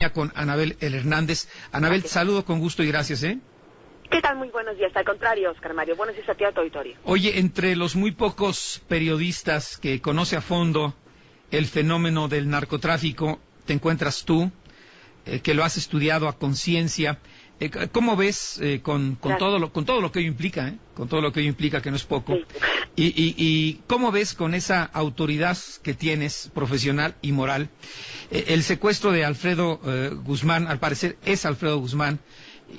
Con Anabel El Hernández. Anabel, te saludo con gusto y gracias, ¿eh? ¿Qué tal? Muy buenos días. Al contrario, Oscar Mario. Buenos días a ti, a tu auditorio. Oye, entre los muy pocos periodistas que conoce a fondo el fenómeno del narcotráfico, te encuentras tú, que lo has estudiado a conciencia. ¿Cómo ves con todo lo que ello implica, con todo lo que ello implica, que no es poco? Sí. Y cómo ves con esa autoridad que tienes, profesional y moral, el secuestro de Alfredo Guzmán? Al parecer es Alfredo Guzmán,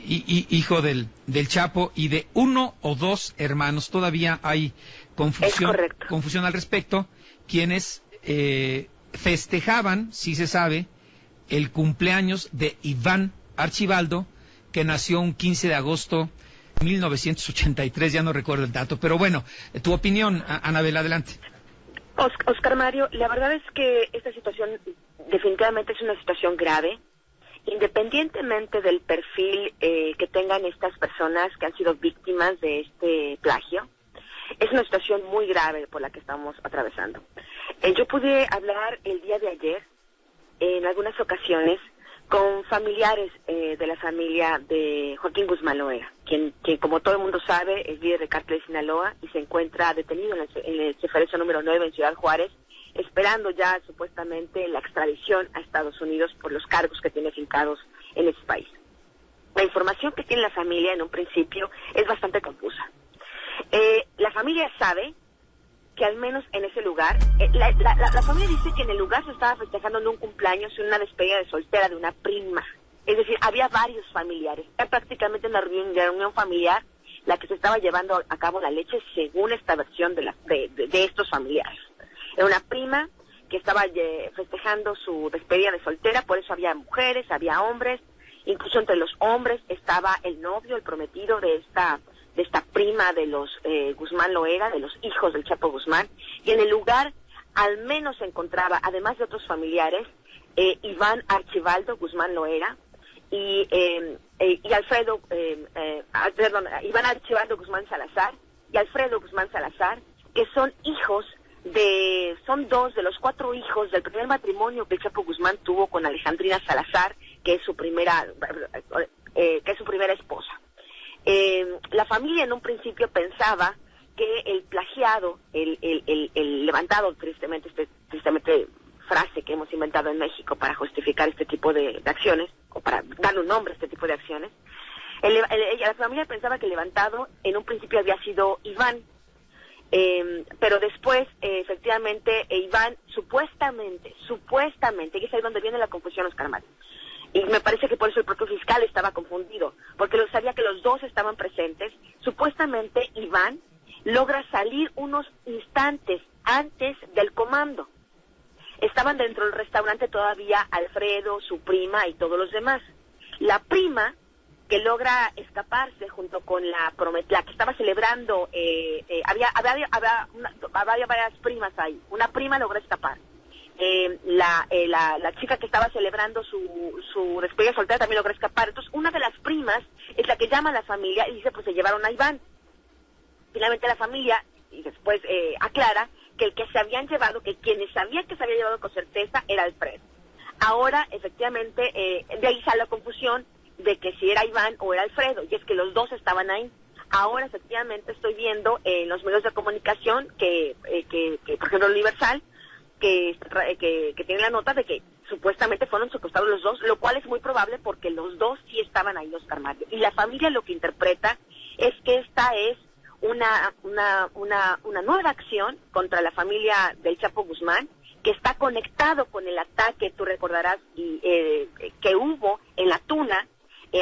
hijo del Chapo, y de uno o dos hermanos. Todavía hay confusión al respecto, quienes festejaban, si se sabe, el cumpleaños de Iván Archibaldo, que nació un 15 de agosto de 1983, ya no recuerdo el dato. Pero bueno, tu opinión, Anabel, adelante. Oscar Mario, la verdad es que esta situación definitivamente es una situación grave, independientemente del perfil que tengan estas personas que han sido víctimas de este plagio. Es una situación muy grave por la que estamos atravesando. Yo pude hablar el día de ayer, en algunas ocasiones, con familiares de la familia de Joaquín Guzmán Loera, quien como todo el mundo sabe es líder de Cártel de Sinaloa y se encuentra detenido en el Ceferezo número 9 en Ciudad Juárez, esperando ya supuestamente la extradición a Estados Unidos por los cargos que tiene fincados en ese país. La información que tiene la familia en un principio es bastante confusa. La familia sabe que al menos en ese lugar, la familia dice que en el lugar se estaba festejando en un cumpleaños y una despedida de soltera de una prima. Es decir, había varios familiares. Era prácticamente una reunión familiar la que se estaba llevando a cabo la leche, según esta versión de estos familiares. Era una prima que estaba festejando su despedida de soltera, por eso había mujeres, había hombres, incluso entre los hombres estaba el novio, el prometido de esta prima de los Guzmán Loera, de los hijos del Chapo Guzmán, y en el lugar al menos se encontraba, además de otros familiares, Iván Archibaldo Guzmán Loera y Iván Archibaldo Guzmán Salazar y Alfredo Guzmán Salazar, que son dos de los 4 hijos del primer matrimonio que el Chapo Guzmán tuvo con Alejandrina Salazar, que es su primera esposa. La familia en un principio pensaba que el plagiado, el levantado, tristemente frase que hemos inventado en México para justificar este tipo de acciones, o para darle un nombre a este tipo de acciones, la familia pensaba que el levantado en un principio había sido Iván, pero después, efectivamente, Iván supuestamente, y es ahí donde viene la confusión, Oscar Mario. Y me parece que por eso el propio fiscal estaba confundido, porque sabía que los dos estaban presentes. Supuestamente Iván logra salir unos instantes antes del comando. Estaban dentro del restaurante todavía Alfredo, su prima y todos los demás. La prima, que logra escaparse junto con la que estaba celebrando, había varias primas ahí. Una prima logra escapar. La chica que estaba celebrando su despedida soltera también logró escapar. Entonces, una de las primas es la que llama a la familia y dice, pues se llevaron a Iván. Finalmente la familia, y después aclara que el que se habían llevado, que quienes sabían que se había llevado con certeza era Alfredo. Ahora, efectivamente, de ahí sale la confusión de que si era Iván o era Alfredo, y es que los dos estaban ahí. Ahora, efectivamente, estoy viendo en los medios de comunicación que por ejemplo, el Universal, que tiene la nota de que supuestamente fueron secuestrados los dos, lo cual es muy probable porque los dos sí estaban ahí, Oscar Mario. Y la familia lo que interpreta es que esta es una nueva acción contra la familia del Chapo Guzmán, que está conectado con el ataque, tú recordarás, que hubo en La Tuna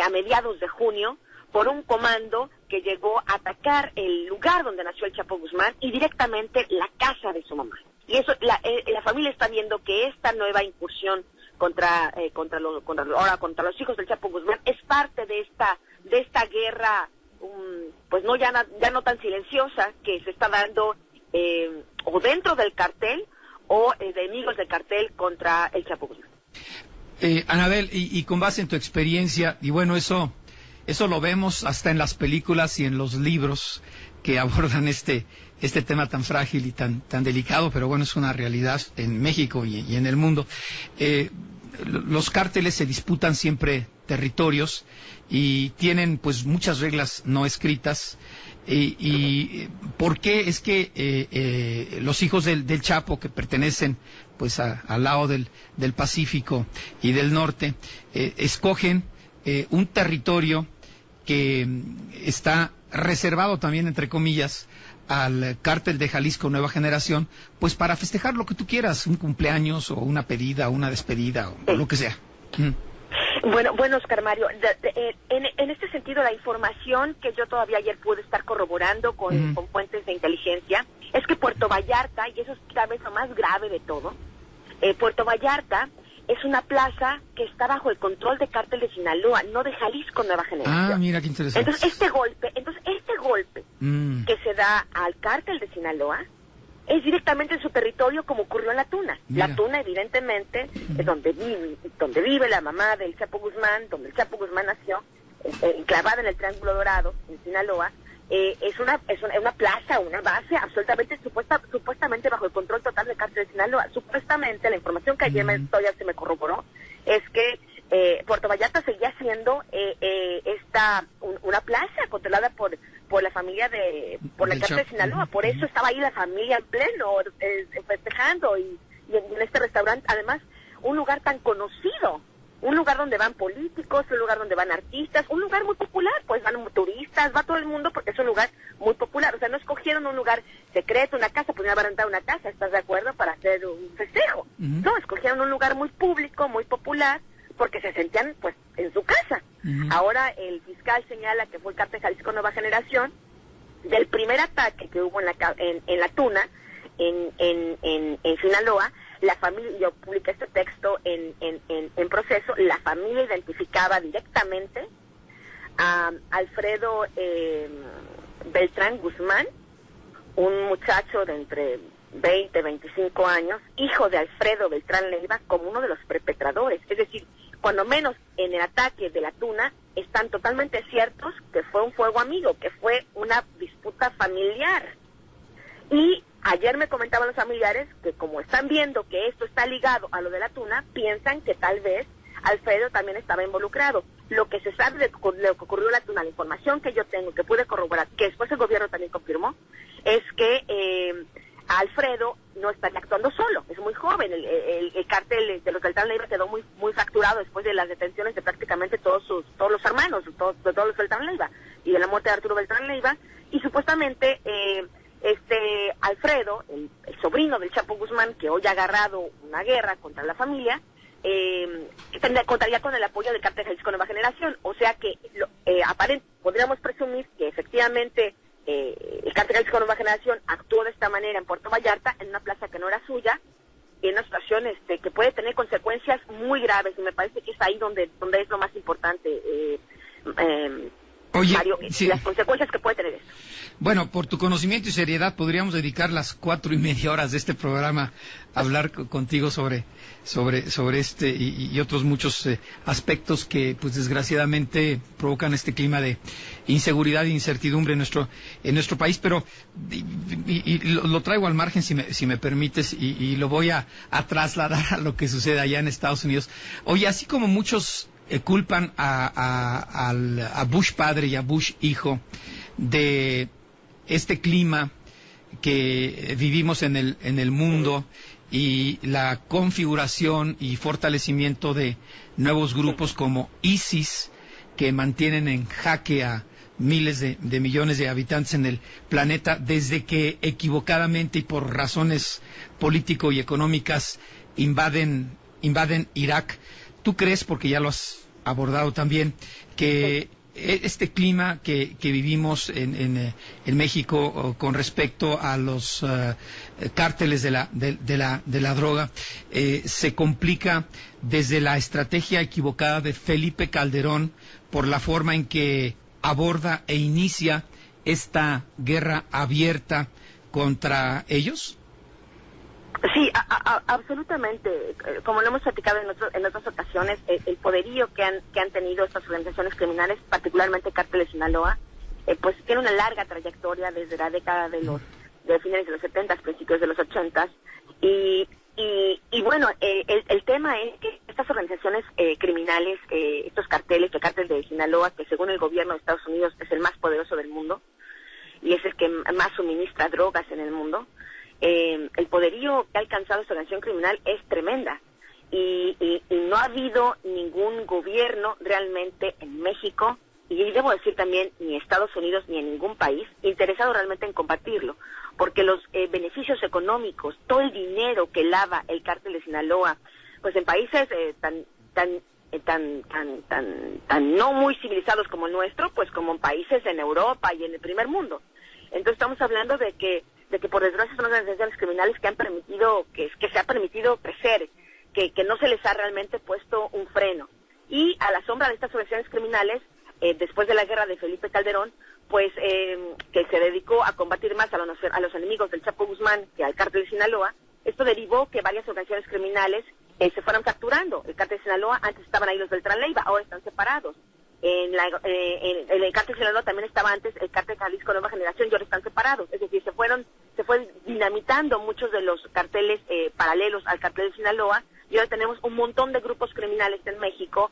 a mediados de junio, por un comando que llegó a atacar el lugar donde nació el Chapo Guzmán y directamente la casa de su mamá. Y eso, la familia está viendo que esta nueva incursión contra los hijos del Chapo Guzmán es parte de esta guerra, pues ya no tan silenciosa, que se está dando o dentro del cartel o de enemigos del cartel contra el Chapo Guzmán. Anabel, y con base en tu experiencia, y bueno, eso lo vemos hasta en las películas y en los libros que abordan este tema tan frágil y tan delicado, pero bueno, es una realidad en México y en el mundo. los cárteles se disputan siempre territorios y tienen pues muchas reglas no escritas. Y ¿por qué es que los hijos del Chapo, que pertenecen pues al lado del Pacífico y del norte, escogen un territorio que está reservado también, entre comillas, al cártel de Jalisco Nueva Generación, pues para festejar lo que tú quieras, un cumpleaños o una pedida o una despedida o lo que sea? Bueno, Oscar Mario, en este sentido, la información que yo todavía ayer pude estar corroborando con fuentes de inteligencia es que Puerto Vallarta, y eso es tal vez lo más grave de todo, Puerto Vallarta es una plaza que está bajo el control de Cártel de Sinaloa, no de Jalisco Nueva Generación. Ah, mira qué interesante. Entonces este golpe que se da al Cártel de Sinaloa es directamente en su territorio, como ocurrió en La Tuna. Mira. La Tuna, evidentemente, es donde vive la mamá del Chapo Guzmán, donde el Chapo Guzmán nació, enclavada en el Triángulo Dorado, en Sinaloa. Es una plaza, una base absolutamente supuestamente bajo el control total del Cártel de Sinaloa. Supuestamente, la información que ayer todavía se me corroboró es que Puerto Vallarta seguía siendo una plaza controlada por la familia por la Cártel de Sinaloa. Por eso estaba ahí la familia en pleno festejando y en este restaurante, además, un lugar tan conocido, un lugar donde van políticos, un lugar donde van artistas, un lugar muy popular, pues van turistas, va todo el mundo porque es un lugar muy popular. O sea, no escogieron un lugar secreto, una casa, pues iban a rentar una casa, ¿estás de acuerdo?, para hacer un festejo. No, escogieron un lugar muy público, muy popular, porque se sentían pues en su casa. Ahora el fiscal señala que fue el Cártel Jalisco Nueva Generación, del primer ataque que hubo en La Tuna, en Sinaloa. La familia, yo publiqué este texto en Proceso, la familia identificaba directamente a Alfredo Beltrán Guzmán, un muchacho de entre 20 y 25 años, hijo de Alfredo Beltrán Leiva, como uno de los perpetradores. Es decir, cuando menos en el ataque de La Tuna están totalmente ciertos que fue un fuego amigo, que fue una disputa familiar. Y ayer me comentaban los familiares que, como están viendo que esto está ligado a lo de La Tuna, piensan que tal vez Alfredo también estaba involucrado. Lo que se sabe de lo que ocurrió en La Tuna, la información que yo tengo, que pude corroborar, que después el gobierno también confirmó, es que Alfredo no está actuando solo, es muy joven. El cártel de los Beltrán Leiva quedó muy fracturado después de las detenciones de prácticamente todos los hermanos, de todos los Beltrán Leiva, y de la muerte de Arturo Beltrán Leiva, y supuestamente Alfredo, el sobrino del Chapo Guzmán, que hoy ha agarrado una guerra contra la familia, contaría con el apoyo del Cártel Jalisco Nueva Generación. O sea que podríamos presumir que efectivamente el Cártel Jalisco Nueva Generación actuó de esta manera en Puerto Vallarta, en una plaza que no era suya, en una situación que puede tener consecuencias muy graves, y me parece que es ahí donde es lo más importante, Oye, Mario, sí, las consecuencias que puede tener esto. Bueno, por tu conocimiento y seriedad, podríamos dedicar las 4:30 horas de este programa a hablar contigo sobre este y otros muchos aspectos que, pues desgraciadamente, provocan este clima de inseguridad e incertidumbre en nuestro país. Pero lo traigo al margen, si me permites, y lo voy a trasladar a lo que sucede allá en Estados Unidos. Oye, así como muchos culpan a Bush padre y a Bush hijo de este clima que vivimos en el mundo y la configuración y fortalecimiento de nuevos grupos como ISIS, que mantienen en jaque a miles de millones de habitantes en el planeta, desde que equivocadamente y por razones político y económicas invaden Irak. ¿Tú crees, porque ya lo has abordado también, que este clima que vivimos en México con respecto a los cárteles de la droga se complica desde la estrategia equivocada de Felipe Calderón por la forma en que aborda e inicia esta guerra abierta contra ellos? Sí, absolutamente. Como lo hemos platicado en otras ocasiones, el poderío que han tenido estas organizaciones criminales, particularmente Cártel de Sinaloa, pues tiene una larga trayectoria desde la década de finales de los 70, principios de los 80, y Y bueno, el tema es que estas organizaciones criminales, estos carteles, el cártel de Sinaloa, que según el gobierno de Estados Unidos es el más poderoso del mundo y es el que más suministra drogas en el mundo, el poderío que ha alcanzado esta organización criminal es tremenda. Y no ha habido ningún gobierno realmente en México, y debo decir también ni Estados Unidos ni en ningún país, interesado realmente en combatirlo, porque los beneficios económicos, todo el dinero que lava el cártel de Sinaloa, pues en países tan no muy civilizados como el nuestro, pues como en países en Europa y en el primer mundo. Entonces estamos hablando de que por desgracia son organizaciones criminales que han permitido, que se ha permitido crecer, que no se les ha realmente puesto un freno. Y a la sombra de estas organizaciones criminales, después de la guerra de Felipe Calderón, pues que se dedicó a combatir más a los enemigos del Chapo Guzmán que al cártel de Sinaloa, esto derivó que varias organizaciones criminales se fueran capturando. El cártel de Sinaloa, antes estaban ahí los Beltrán Leiva, ahora están separados. En el cártel de Sinaloa también estaba antes el cártel Jalisco Nueva Generación y ahora están separados. Es decir, se fue dinamitando muchos de los carteles paralelos al cártel de Sinaloa, y ahora tenemos un montón de grupos criminales en México,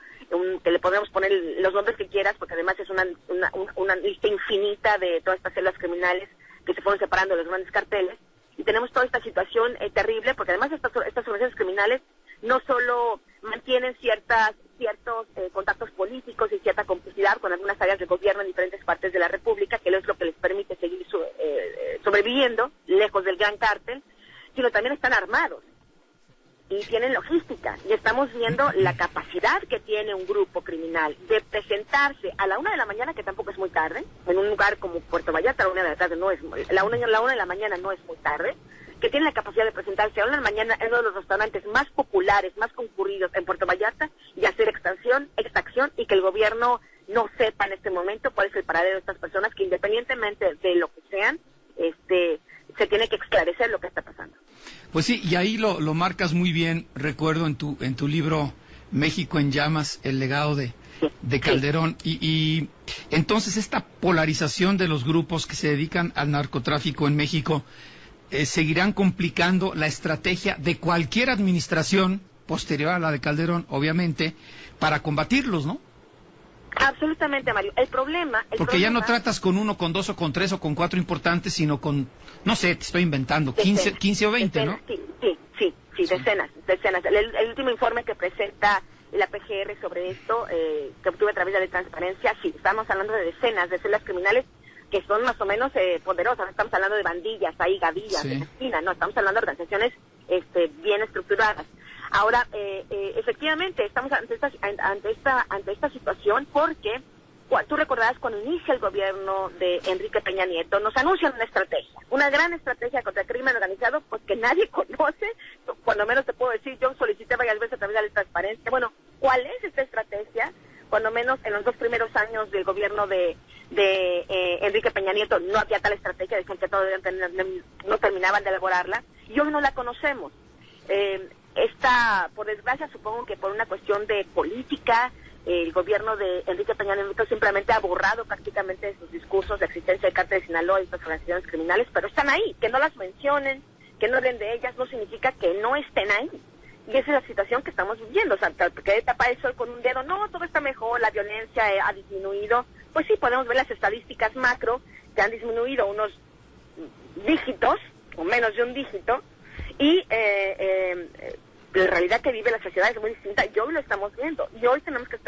que le podemos poner los nombres que quieras, porque además es una lista infinita de todas estas células criminales que se fueron separando de los grandes carteles, y tenemos toda esta situación terrible, porque además estas organizaciones criminales no solo mantienen ciertos contactos políticos y cierta complicidad con algunas áreas de gobierno en diferentes partes de la República, que es lo que les permite seguir sobreviviendo lejos del gran cártel, sino también están armados y tienen logística, y estamos viendo la capacidad que tiene un grupo criminal de presentarse a la 1 de la mañana, que tampoco es muy tarde, en un lugar como Puerto Vallarta. A la 1 de la tarde la 1 de la mañana no es muy tarde, que tiene la capacidad de presentarse a la 1 de la mañana en uno de los restaurantes más populares, más concurridos en Puerto Vallarta, y hacer extracción, y que el gobierno no sepa en este momento cuál es el paradero de estas personas, que independientemente de lo que sean, se tiene que esclarecer lo que está pasando. Pues sí, y ahí lo marcas muy bien. Recuerdo en tu libro México en llamas, el legado de Calderón, y entonces esta polarización de los grupos que se dedican al narcotráfico en México seguirán complicando la estrategia de cualquier administración posterior a la de Calderón, obviamente, para combatirlos, ¿no? Absolutamente, Mario. El problema... Porque ya no tratas con 1, con 2 o con 3 o con 4 importantes, sino con, no sé, te estoy inventando, 15 o 20, decenas, ¿no? Sí, decenas. El último informe que presenta la PGR sobre esto, que obtuve a través de la Transparencia, sí, estamos hablando de decenas de células criminales que son más o menos poderosas. No estamos hablando de bandillas, ahí gavillas, en la esquina, no, estamos hablando de organizaciones bien estructuradas. Ahora, efectivamente, estamos ante esta situación porque tú recordarás cuando inicia el gobierno de Enrique Peña Nieto, nos anuncian una gran estrategia contra el crimen organizado, pues que nadie conoce. Cuando menos te puedo decir, yo solicité varias veces a través de la Transparencia. Bueno, ¿cuál es esta estrategia? Cuando menos en los 2 primeros años del gobierno de Enrique Peña Nieto no había tal estrategia, decían que todavía no terminaban de elaborarla, y hoy no la conocemos. Por desgracia, supongo que por una cuestión de política, el gobierno de Enrique Peña Nieto simplemente ha borrado prácticamente de sus discursos la existencia del cártel de Sinaloa y estas organizaciones criminales, pero están ahí. Que no las mencionen, que no hablen de ellas, no significa que no estén ahí. Y esa es la situación que estamos viviendo. O sea, porque tapar el sol con un dedo, no, todo está mejor, la violencia ha disminuido. Pues sí, podemos ver las estadísticas macro que han disminuido unos dígitos, o menos de un dígito, y la realidad que vive la sociedad es muy distinta, y hoy lo estamos viendo, y hoy tenemos que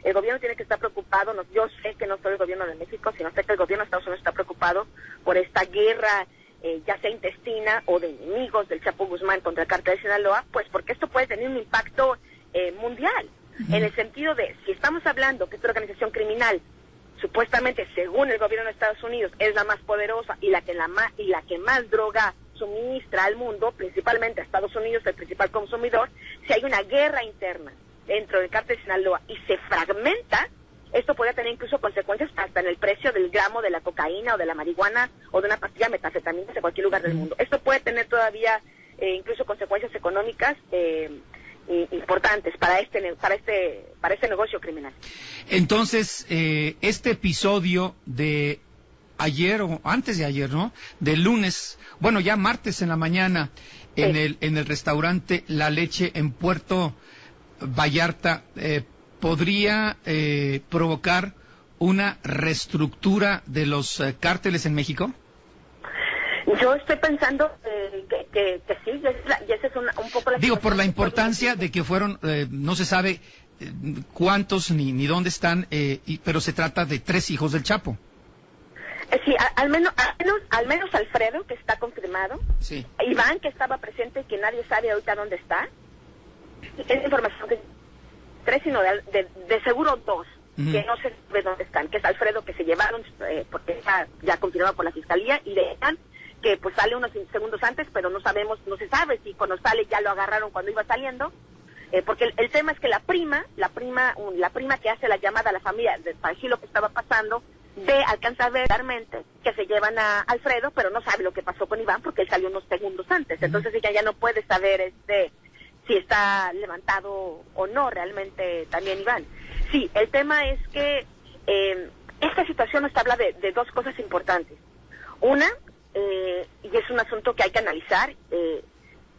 el gobierno tiene que estar preocupado. Yo sé que no soy el gobierno de México, sino sé que el gobierno de Estados Unidos está preocupado por esta guerra, ya sea intestina o de enemigos del Chapo Guzmán contra el cártel de Sinaloa, pues porque esto puede tener un impacto mundial, en el sentido de, si estamos hablando que esta organización criminal, supuestamente, según el gobierno de Estados Unidos, es la más poderosa y la que más droga suministra al mundo, principalmente a Estados Unidos, el principal consumidor, si hay una guerra interna dentro del cártel de Sinaloa y se fragmenta, esto podría tener incluso consecuencias hasta en el precio del gramo de la cocaína o de la marihuana o de una pastilla de metanfetamina de cualquier lugar del mundo. Esto puede tener todavía incluso consecuencias económicas importantes para este negocio criminal. Entonces, este episodio de ayer o antes de ayer, ¿no? Del lunes, bueno, ya martes en la mañana, en el restaurante La Leche en Puerto Vallarta, podría provocar una reestructura de los cárteles en México? Yo estoy pensando que sí, y esa es un poco la... Digo, por la importancia de que fueron, no se sabe cuántos ni dónde están, pero se trata de 3 hijos del Chapo. Sí, al menos Alfredo, que está confirmado. Sí. Iván, que estaba presente, que nadie sabe ahorita dónde está. Es información que 3, sino de seguro 2, que no se sabe dónde están, que es Alfredo, que se llevaron, porque está ya confirmado por la Fiscalía, y de Iván, que pues sale unos segundos antes, pero no se sabe si cuando sale ya lo agarraron cuando iba saliendo, porque el tema es que la prima que hace la llamada a la familia para decir lo que estaba pasando, alcanza a ver claramente que se llevan a Alfredo, pero no sabe lo que pasó con Iván porque él salió unos segundos antes. Entonces ella ya no puede saber si está levantado o no realmente también Iván. Sí, el tema es que esta situación nos habla de 2 cosas importantes. Una, y es un asunto que hay que analizar,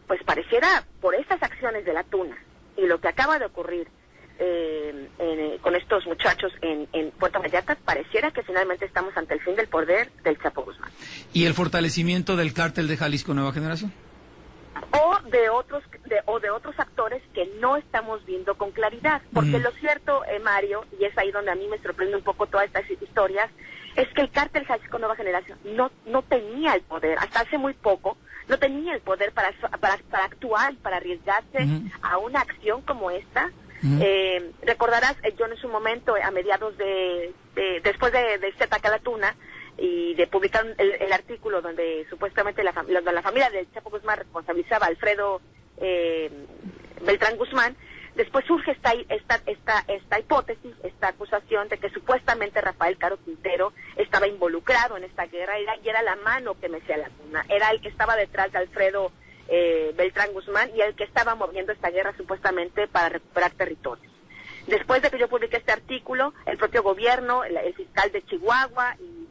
pues pareciera por estas acciones de la tuna y lo que acaba de ocurrir con estos muchachos en Puerto Vallarta, pareciera que finalmente estamos ante el fin del poder del Chapo Guzmán. ¿Y el fortalecimiento del cártel de Jalisco Nueva Generación? O de otros actores que no estamos viendo con claridad, porque lo cierto, Mario, y es ahí donde a mí me sorprende un poco todas estas historias, es que el cártel Jalisco Nueva Generación no tenía el poder, hasta hace muy poco, no tenía el poder para actuar, para arriesgarse a una acción como esta. Recordarás, yo en su momento, a mediados después de este ataque a la tuna, y de publicar el artículo donde supuestamente la familia del Chapo Guzmán responsabilizaba a Alfredo Beltrán Guzmán, después surge esta hipótesis, esta acusación de que supuestamente Rafael Caro Quintero estaba involucrado en esta guerra y era la mano que mecía la tuna, era el que estaba detrás de Alfredo Beltrán Guzmán y el que estaba moviendo esta guerra supuestamente para recuperar territorios. Después de que yo publiqué este artículo, el propio gobierno, el fiscal de Chihuahua y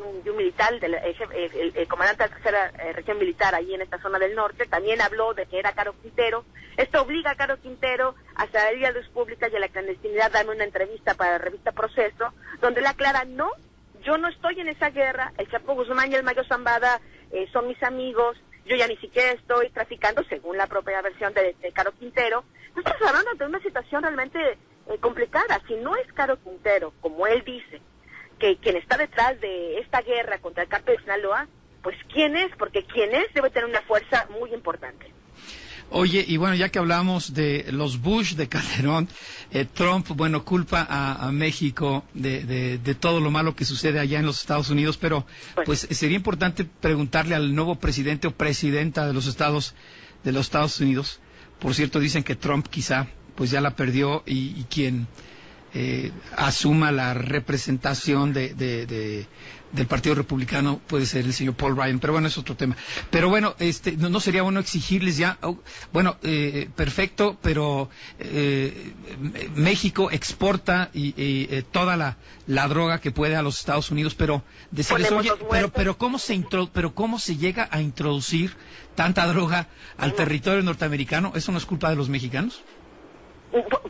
un militar, el comandante de la tercera región militar ahí en esta zona del norte, también habló de que era Caro Quintero. Esto obliga a Caro Quintero a salir a la luz pública y a la clandestinidad, darme una entrevista para la revista Proceso, donde él aclara, no, yo no estoy en esa guerra, el Chapo Guzmán y el Mayo Zambada son mis amigos, yo ya ni siquiera estoy traficando, según la propia versión de Caro Quintero. No estamos hablando de una situación realmente complicada. Si no es Caro Quintero, como él dice, que quien está detrás de esta guerra contra el cártel de Sinaloa, pues ¿quién es? Porque quien es debe tener una fuerza muy importante. Oye, y bueno, ya que hablamos de los Bush, de Calderón, Trump, bueno, culpa a México de todo lo malo que sucede allá en los Estados Unidos, pero pues sería importante preguntarle al nuevo presidente o presidenta de los Estados Unidos. Por cierto, dicen que Trump quizá pues ya la perdió y quien asuma la representación del Partido Republicano puede ser el señor Paul Ryan, pero bueno, es otro tema. Pero bueno, no sería bueno exigirles ya, perfecto, pero México exporta toda la droga que puede a los Estados Unidos, pero decirles, oye, pero cómo se llega a introducir tanta droga al territorio norteamericano, ¿eso no es culpa de los mexicanos?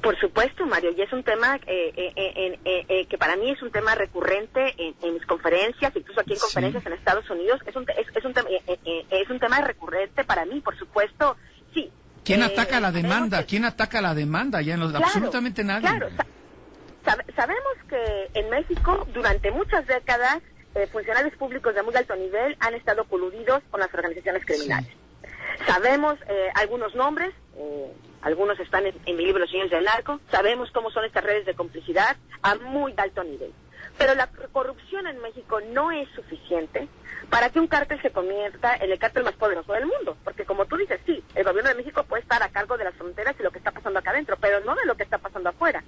Por supuesto, Mario, y es un tema que para mí es un tema recurrente en mis conferencias, incluso aquí en conferencias en Estados Unidos, es un tema recurrente para mí, por supuesto, sí. ¿Quién ataca la demanda? ¿Quién ataca la demanda? Ya absolutamente nadie. Claro, sabemos que en México durante muchas décadas funcionarios públicos de muy alto nivel han estado coludidos con las organizaciones criminales. Sí. Sabemos algunos nombres, algunos están en mi libro Los Señores del Narco, sabemos cómo son estas redes de complicidad a muy alto nivel. Pero la corrupción en México no es suficiente para que un cártel se convierta en el cártel más poderoso del mundo. Porque como tú dices, sí, el gobierno de México puede estar a cargo de las fronteras y lo que está pasando acá adentro, pero no de lo que está pasando afuera.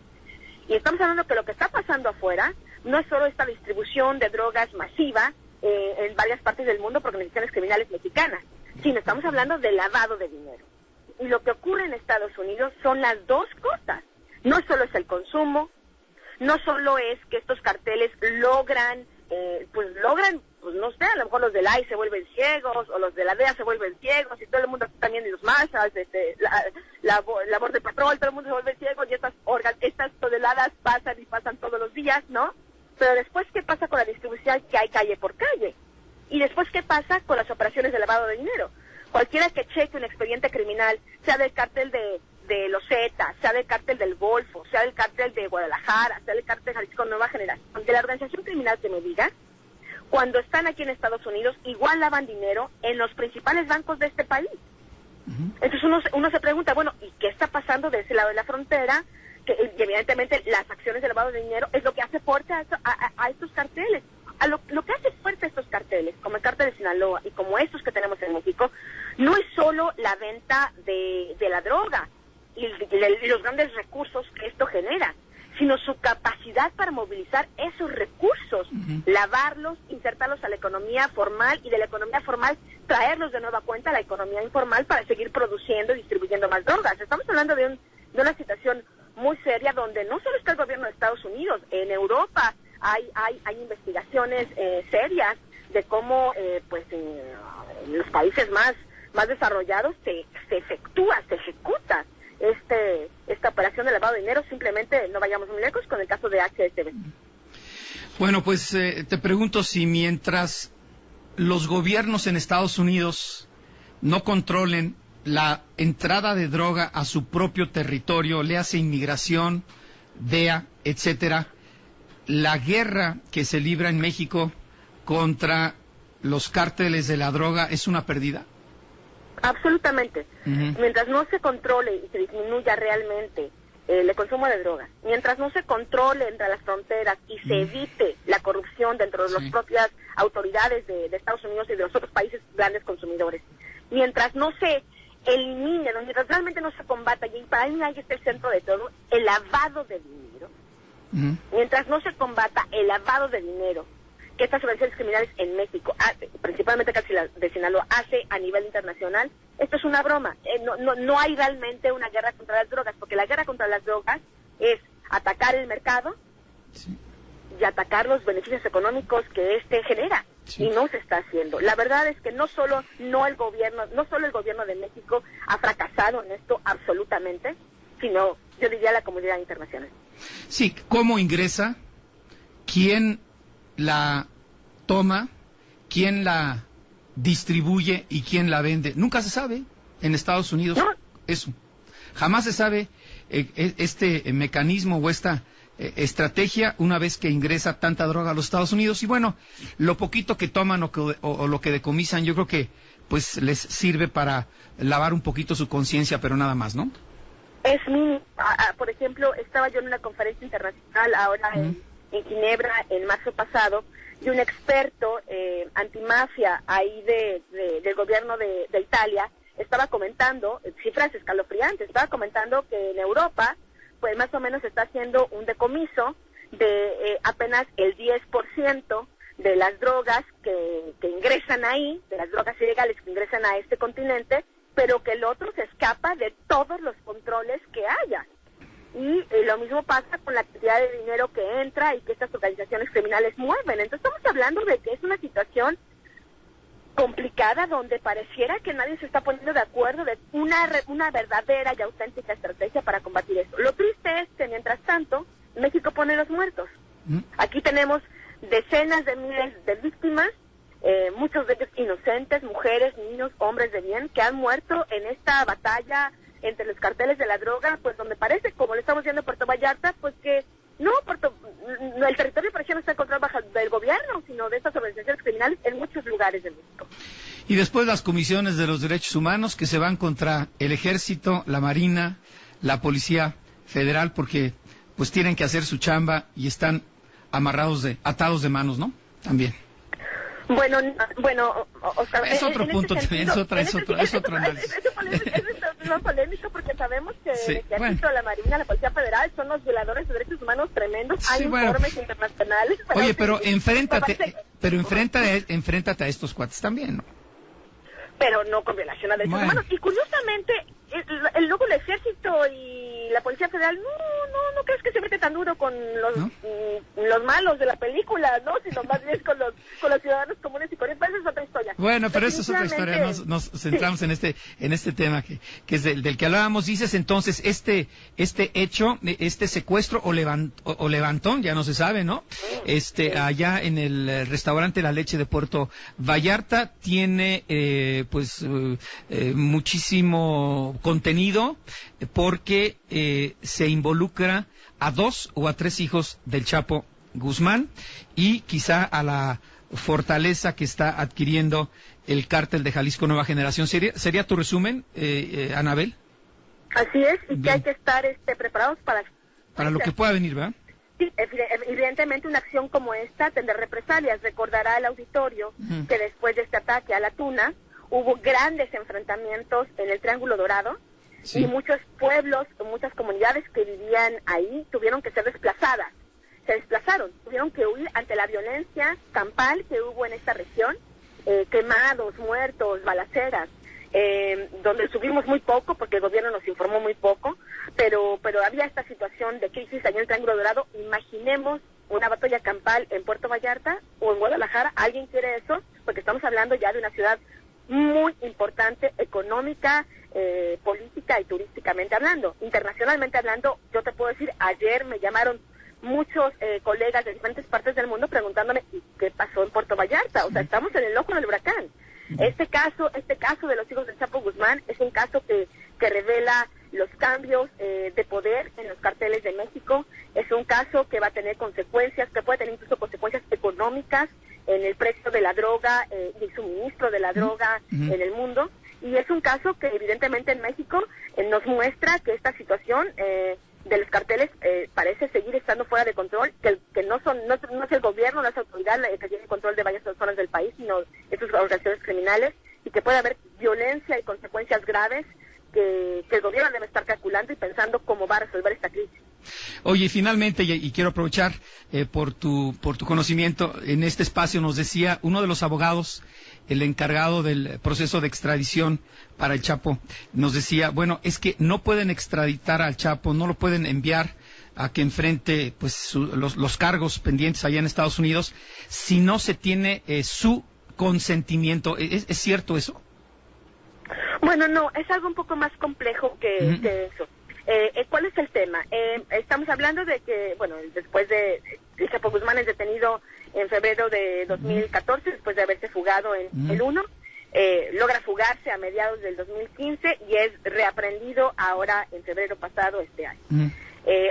Y estamos hablando que lo que está pasando afuera no es solo esta distribución de drogas masiva en varias partes del mundo por organizaciones criminales mexicanas, sino estamos hablando de lavado de dinero. Y lo que ocurre en Estados Unidos son las dos cosas. No solo es el consumo, no solo es que estos carteles logran pues no sé, a lo mejor los del AI se vuelven ciegos, o los de la DEA se vuelven ciegos, y todo el mundo también, y los marshals, la Border Patrol, todo el mundo se vuelve ciego, y estas toneladas pasan y pasan todos los días, ¿no? Pero después, ¿qué pasa con la distribución que hay calle por calle? Y después, ¿qué pasa con las operaciones de lavado de dinero? Cualquiera que cheque un expediente criminal, sea del cártel de los Zetas, sea del cártel del Golfo, sea del cártel de Guadalajara, sea del cártel de Jalisco Nueva Generación, de la organización criminal que me diga, cuando están aquí en Estados Unidos, igual lavan dinero en los principales bancos de este país. Entonces uno se pregunta, bueno, ¿y qué está pasando de ese lado de la frontera? Que evidentemente las acciones de lavado de dinero es lo que hace fuerte a estos carteles. Lo que hace fuerte a estos carteles, como el cártel de Sinaloa y como estos que tenemos en México, no es solo la venta de la droga y los grandes recursos que esto genera, sino su capacidad para movilizar esos recursos, lavarlos, insertarlos a la economía formal y de la economía formal traerlos de nueva cuenta a la economía informal para seguir produciendo y distribuyendo más drogas. Estamos hablando de una situación muy seria donde no solo está el gobierno de Estados Unidos, en Europa hay investigaciones serias de cómo en los países más desarrollados se ejecuta esta operación de lavado de dinero. Simplemente no vayamos muy lejos con el caso de HSBC. Bueno, pues te pregunto si mientras los gobiernos en Estados Unidos no controlen la entrada de droga a su propio territorio, le hace inmigración, DEA, etcétera, la guerra que se libra en México contra los cárteles de la droga es una pérdida. Absolutamente. Mientras no se controle y se disminuya realmente el consumo de drogas, mientras no se controle entre las fronteras y se evite la corrupción dentro de las propias autoridades de Estados Unidos y de los otros países grandes consumidores, mientras no se elimine, mientras realmente no se combata, y para mí ahí está el centro de todo, el lavado de dinero, mientras no se combata el lavado de dinero que estas organizaciones criminales en México, principalmente cártel de Sinaloa, hace a nivel internacional, esto es una broma. No hay realmente una guerra contra las drogas, porque la guerra contra las drogas es atacar el mercado y atacar los beneficios económicos que este genera, y no se está haciendo. La verdad es que no solo el gobierno de México ha fracasado en esto absolutamente, sino yo diría la comunidad internacional. Sí, ¿cómo ingresa? ¿Quién la toma? ¿Quién la distribuye y quién la vende? Nunca se sabe en Estados Unidos eso. Jamás se sabe este mecanismo o esta estrategia una vez que ingresa tanta droga a los Estados Unidos. Y bueno, lo poquito que toman o lo que decomisan, yo creo que pues les sirve para lavar un poquito su conciencia, pero nada más, ¿no? Por ejemplo, estaba yo en una conferencia internacional ahora en Ginebra en marzo pasado, y un experto antimafia ahí del gobierno de Italia estaba comentando cifras escalofriantes, estaba comentando que en Europa pues más o menos está haciendo un decomiso de apenas el 10% de las drogas que ingresan ahí, de las drogas ilegales que ingresan a este continente, pero que el otro se escapa de todos los controles que haya. Y lo mismo pasa con la cantidad de dinero que entra y que estas organizaciones criminales mueven. Entonces estamos hablando de que es una situación complicada donde pareciera que nadie se está poniendo de acuerdo de una verdadera y auténtica estrategia para combatir esto. Lo triste es que mientras tanto México pone los muertos. Aquí tenemos decenas de miles de víctimas, muchos de ellos inocentes, mujeres, niños, hombres de bien, que han muerto en esta batalla entre los carteles de la droga, pues donde parece, como lo estamos viendo en Puerto Vallarta, pues que el territorio parece no está en control bajo del gobierno, sino de estas organizaciones criminales en muchos lugares del mundo. Y después las comisiones de los derechos humanos que se van contra el Ejército, la Marina, la Policía Federal, porque pues tienen que hacer su chamba y están atados de manos, ¿no? También. Bueno, Oscar, es otro punto también, es otro análisis. Es más polémico porque sabemos que el Ejército, la Marina, la Policía Federal son los violadores de derechos humanos tremendos. Hay informes internacionales. Oye, pero enfréntate a estos cuates también, ¿no? Pero no con violación a derechos humanos. Y curiosamente, luego el Ejército y la Policía Federal no no crees que se mete tan duro con ¿no? los malos de la película, ¿no? Sino más bien con los ciudadanos comunes y corrientes. Esa es otra historia. Bueno, pero eso es otra historia. Nos centramos en este tema que es del que hablábamos. Dices entonces, este hecho, este secuestro o levantón, ya no se sabe, ¿no? Allá en el restaurante La Leche de Puerto Vallarta tiene muchísimo contenido porque se involucra a 2 o a 3 hijos del Chapo Guzmán y quizá a la fortaleza que está adquiriendo el cártel de Jalisco Nueva Generación. ¿Sería tu resumen, Anabel? Así es, y que hay que estar preparados para lo que pueda venir, ¿verdad? Sí, evidentemente una acción como esta tendrá represalias. Recordará el auditorio que después de este ataque a la Tuna hubo grandes enfrentamientos en el Triángulo Dorado. Sí. Y muchos pueblos, muchas comunidades que vivían ahí tuvieron que ser desplazadas. Se desplazaron, tuvieron que huir ante la violencia campal que hubo en esta región, quemados, muertos, balaceras, donde subimos muy poco porque el gobierno nos informó muy poco, pero había esta situación de crisis allá en el Triángulo Dorado. Imaginemos una batalla campal en Puerto Vallarta o en Guadalajara. ¿Alguien quiere eso? Porque estamos hablando ya de una ciudad muy importante, económica, política y turísticamente hablando. Internacionalmente hablando, yo te puedo decir, ayer me llamaron muchos colegas de diferentes partes del mundo preguntándome qué pasó en Puerto Vallarta. O sea, estamos en el ojo del huracán. Este caso de los hijos del Chapo Guzmán es un caso que revela los cambios de poder en los carteles de México. Es un caso que va a tener consecuencias, que puede tener incluso consecuencias económicas en el precio de la droga y el suministro de la droga en el mundo. Y es un caso que evidentemente en México nos muestra que esta situación de los carteles parece seguir estando fuera de control, que no es el gobierno, no es la autoridad la que tiene control de varias zonas del país, sino estas organizaciones criminales, y que puede haber violencia y consecuencias graves que el gobierno debe estar calculando y pensando cómo va a resolver esta crisis. Oye, finalmente, y quiero aprovechar por tu conocimiento, en este espacio nos decía uno de los abogados, el encargado del proceso de extradición para el Chapo, nos decía, bueno, es que no pueden extraditar al Chapo, no lo pueden enviar a que enfrente los cargos pendientes allá en Estados Unidos si no se tiene su consentimiento. ¿Es cierto eso? Bueno, no, es algo un poco más complejo que eso. ¿Cuál es el tema? Estamos hablando de que, bueno, después de el Chapo Guzmán es detenido en febrero de 2014, después de haberse fugado en el 1, logra fugarse a mediados del 2015 y es reaprendido ahora en febrero pasado este año.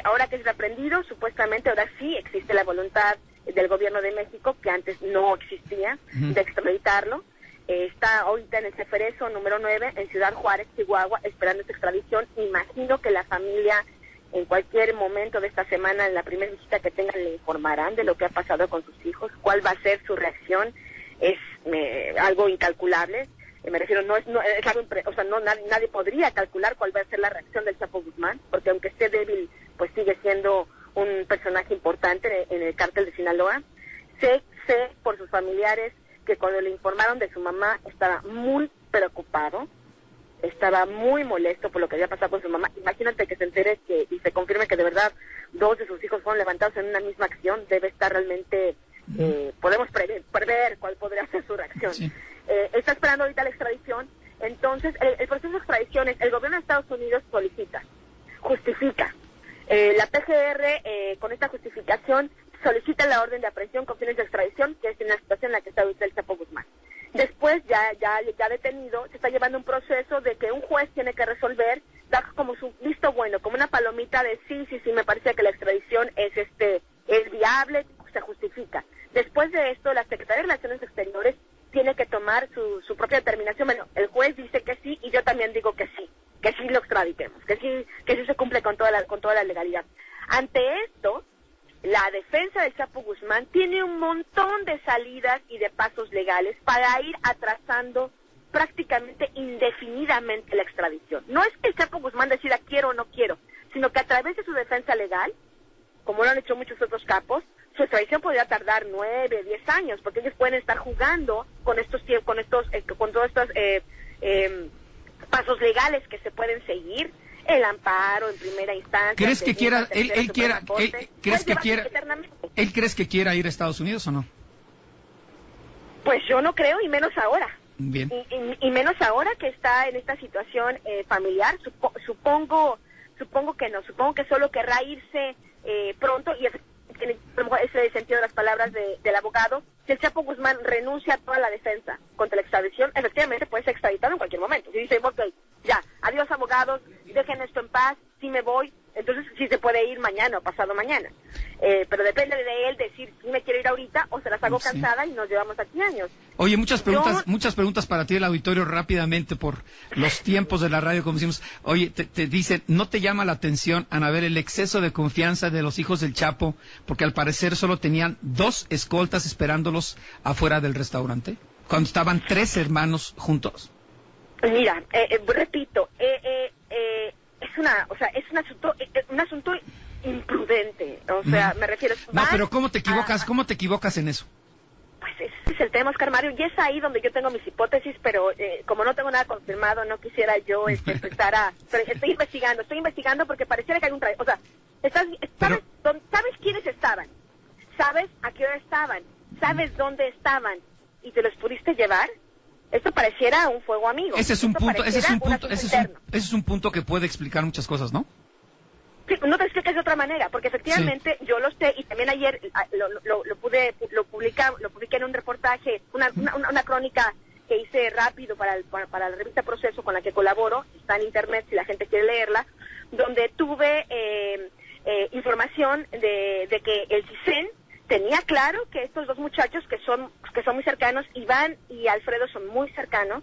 Ahora que es reaprendido, supuestamente ahora sí existe la voluntad del gobierno de México, que antes no existía, de extraditarlo. Está ahorita en el Ceferezo número 9 en Ciudad Juárez, Chihuahua, esperando esta extradición. Imagino que la familia en cualquier momento de esta semana, en la primera visita que tengan, le informarán de lo que ha pasado con sus hijos, cuál va a ser su reacción. Es algo incalculable. Me refiero, no es algo, o sea, nadie podría calcular cuál va a ser la reacción del Chapo Guzmán, porque aunque esté débil, pues sigue siendo un personaje importante en el cártel de Sinaloa. Sé por sus familiares que cuando le informaron de su mamá estaba muy preocupado, estaba muy molesto por lo que había pasado con su mamá. Imagínate que se entere y se confirme que de verdad 2 de sus hijos fueron levantados en una misma acción. Debe estar realmente, podemos prever cuál podría ser su reacción. Sí. Está esperando ahorita la extradición. Entonces, el proceso de extradición es, el gobierno de Estados Unidos solicita, justifica. La PGR, con esta justificación, solicita la orden de aprehensión con fines de extradición, que es en la situación en la que está ahorita el Chapo Guzmán. Después, ya detenido, se está llevando un proceso de que un juez tiene que resolver, da como su visto bueno, como una palomita de sí, me parece que la extradición es viable, se justifica. Después de esto, la Secretaría de Relaciones Exteriores tiene que tomar su propia determinación. Bueno, el juez dice que sí y yo también digo que sí lo extraditemos, que sí se cumple con toda la legalidad. Ante esto, la defensa del Chapo Guzmán tiene un montón de salidas y de pasos legales para ir atrasando prácticamente indefinidamente la extradición. No es que el Chapo Guzmán decida quiero o no quiero, sino que a través de su defensa legal, como lo han hecho muchos otros capos, su extradición podría tardar 9, 10 años, porque ellos pueden estar jugando con todos estos pasos legales que se pueden seguir. el amparo en primera instancia. ¿Crees que quiera, él crees que quiera ir a Estados Unidos o no? Pues yo no creo, y menos ahora. Bien. Y menos ahora que está en esta situación familiar. Supongo que no, supongo que solo querrá irse pronto, y ese sentido de las palabras del abogado. Si el Chapo Guzmán renuncia a toda la defensa contra la extradición, efectivamente puede ser extraditado en cualquier momento. Si dice, ok, ya, adiós abogados, dejen esto en paz, sí me voy, entonces sí se puede ir mañana o pasado mañana. Pero depende de él decir si me quiero ir ahorita o se las hago cansada y nos llevamos aquí años. Oye, muchas preguntas para ti del auditorio rápidamente por los tiempos de la radio, como decimos. Oye, te dicen, ¿no te llama la atención, Anabel, el exceso de confianza de los hijos del Chapo? Porque al parecer solo tenían 2 escoltas esperándolos afuera del restaurante, cuando estaban 3 hermanos juntos. Mira, repito, es un asunto imprudente, o sea, me refiero... No, pero ¿cómo te equivocas en eso? Pues ese es el tema, Oscar Mario, y es ahí donde yo tengo mis hipótesis, pero como no tengo nada confirmado, no quisiera yo empezar a... Pero estoy investigando porque pareciera que hay un... O sea, ¿sabes quiénes estaban? ¿Sabes a qué hora estaban? ¿Sabes dónde estaban? ¿Y te los pudiste llevar? Esto pareciera un fuego amigo. Ese es un punto que puede explicar muchas cosas, ¿no? Sí, no te explicas de otra manera, porque efectivamente yo lo sé, y también ayer lo publiqué en un reportaje, una crónica que hice rápido para la revista Proceso, con la que colaboro, está en internet si la gente quiere leerla, donde tuve información de que el CISEN tenía claro que estos 2 muchachos que son muy cercanos, Iván y Alfredo son muy cercanos,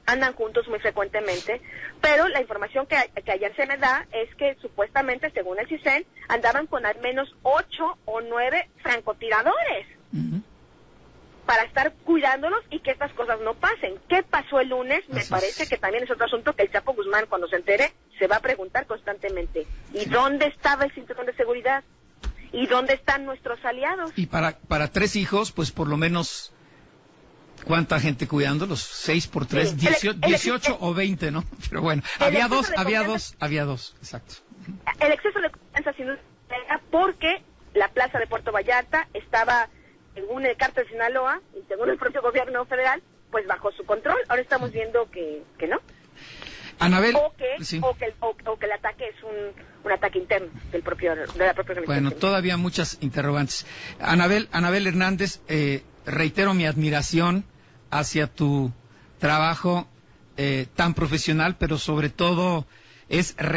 andan juntos muy frecuentemente, pero la información que ayer se me da es que supuestamente, según el CISEN, andaban con al menos 8 o 9 francotiradores para estar cuidándolos y que estas cosas no pasen. ¿Qué pasó el lunes? Me parece que también es otro asunto que el Chapo Guzmán, cuando se entere, se va a preguntar constantemente. ¿Y dónde estaba el cinturón de seguridad? ¿Y dónde están nuestros aliados? Y para 3 hijos, pues por lo menos, ¿cuánta gente cuidándolos? 6 por 3, sí. 18 o 20, ¿no? Pero bueno, había dos, exacto. El exceso de confianza sin duda porque la plaza de Puerto Vallarta estaba, según el cártel de Sinaloa y según el propio gobierno federal, pues bajo su control. Ahora estamos viendo que no. Anabel, o que el ataque es un ataque interno de la propia organización. Bueno, todavía muchas interrogantes. Anabel Hernández, reitero mi admiración hacia tu trabajo tan profesional, pero sobre todo es